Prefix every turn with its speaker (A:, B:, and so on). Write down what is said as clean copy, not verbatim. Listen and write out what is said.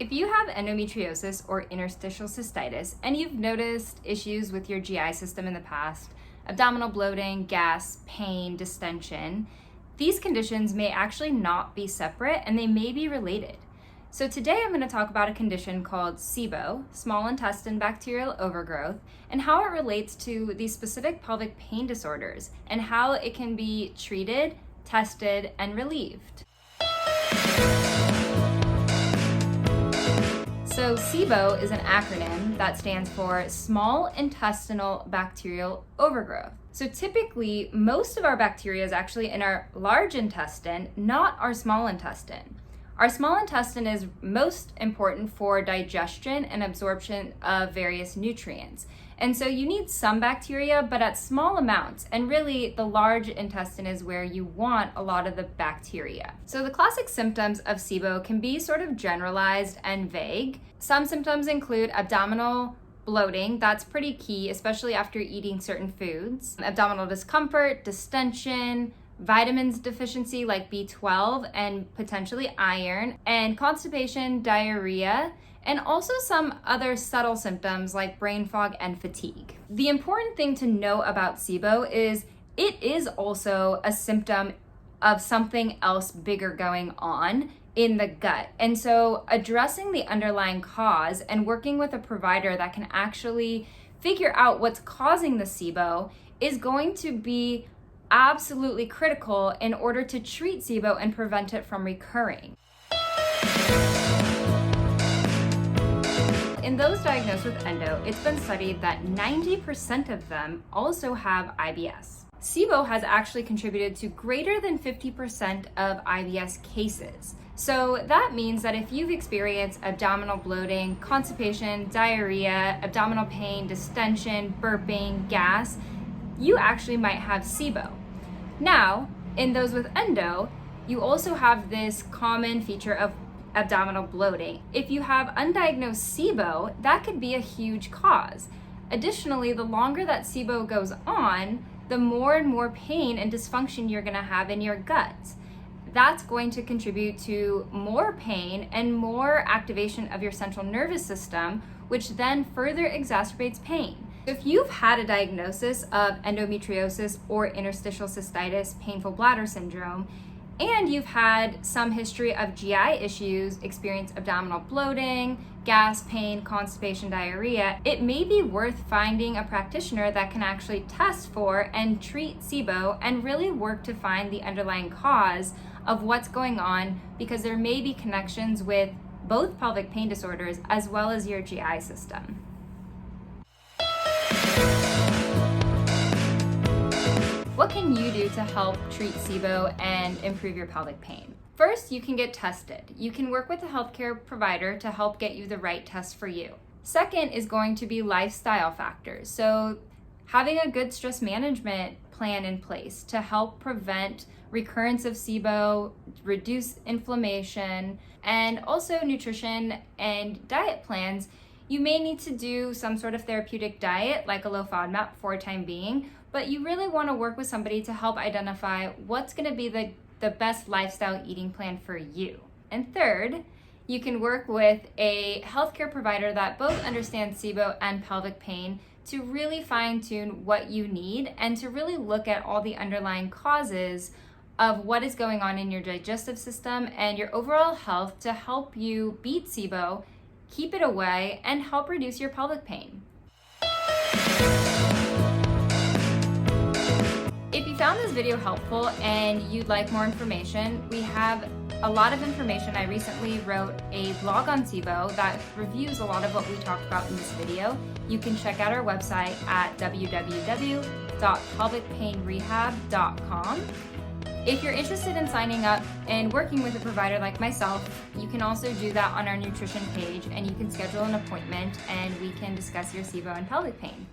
A: If you have endometriosis or interstitial cystitis and you've noticed issues with your GI system in the past, abdominal bloating, gas, pain, distension, these conditions may actually not be separate and they may be related. So today I'm going to talk about a condition called SIBO, small intestine bacterial overgrowth, and how it relates to these specific pelvic pain disorders and how it can be treated, tested, and relieved. So SIBO is an acronym that stands for Small Intestinal Bacterial Overgrowth. So typically, most of our bacteria is actually in our large intestine, not our small intestine. Our small intestine is most important for digestion and absorption of various nutrients. And so you need some bacteria, but at small amounts. And really, the large intestine is where you want a lot of the bacteria. So the classic symptoms of SIBO can be sort of generalized and vague. Some symptoms include abdominal bloating. That's pretty key, especially after eating certain foods. Abdominal discomfort, distension, vitamins deficiency like B12 and potentially iron, and constipation, diarrhea, and also some other subtle symptoms like brain fog and fatigue. The important thing to know about SIBO is it is also a symptom of something else bigger going on in the gut. And so addressing the underlying cause and working with a provider that can actually figure out what's causing the SIBO is going to be absolutely critical in order to treat SIBO and prevent it from recurring. In those diagnosed with endo, it's been studied that 90% of them also have IBS. SIBO has actually contributed to greater than 50% of IBS cases. So that means that if you've experienced abdominal bloating, constipation, diarrhea, abdominal pain, distension, burping, gas, you actually might have SIBO. Now, in those with endo, you also have this common feature of abdominal bloating. If you have undiagnosed SIBO, that could be a huge cause. Additionally, the longer that SIBO goes on, the more and more pain and dysfunction you're going to have in your gut. That's going to contribute to more pain and more activation of your central nervous system, which then further exacerbates pain. If you've had a diagnosis of endometriosis or interstitial cystitis, painful bladder syndrome, and you've had some history of GI issues, experience abdominal bloating, gas, pain, constipation, diarrhea, it may be worth finding a practitioner that can actually test for and treat SIBO and really work to find the underlying cause of what's going on, because there may be connections with both pelvic pain disorders as well as your GI system. What can you do to help treat SIBO and improve your pelvic pain? First, you can get tested. You can work with a healthcare provider to help get you the right test for you. Second is going to be lifestyle factors. So having a good stress management plan in place to help prevent recurrence of SIBO, reduce inflammation, and also nutrition and diet plans. You may need to do some sort of therapeutic diet like a low FODMAP for a time being, but you really want to work with somebody to help identify what's going to be the best lifestyle eating plan for you. And third, you can work with a healthcare provider that both understands SIBO and pelvic pain to really fine-tune what you need and to really look at all the underlying causes of what is going on in your digestive system and your overall health to help you beat SIBO, keep it away, and help reduce your pelvic pain. If you found this video helpful and you'd like more information, we have a lot of information. I recently wrote a blog on SIBO that reviews a lot of what we talked about in this video. You can check out our website at www.pelvicpainrehab.com. If you're interested in signing up and working with a provider like myself, you can also do that on our nutrition page, and you can schedule an appointment and we can discuss your SIBO and pelvic pain.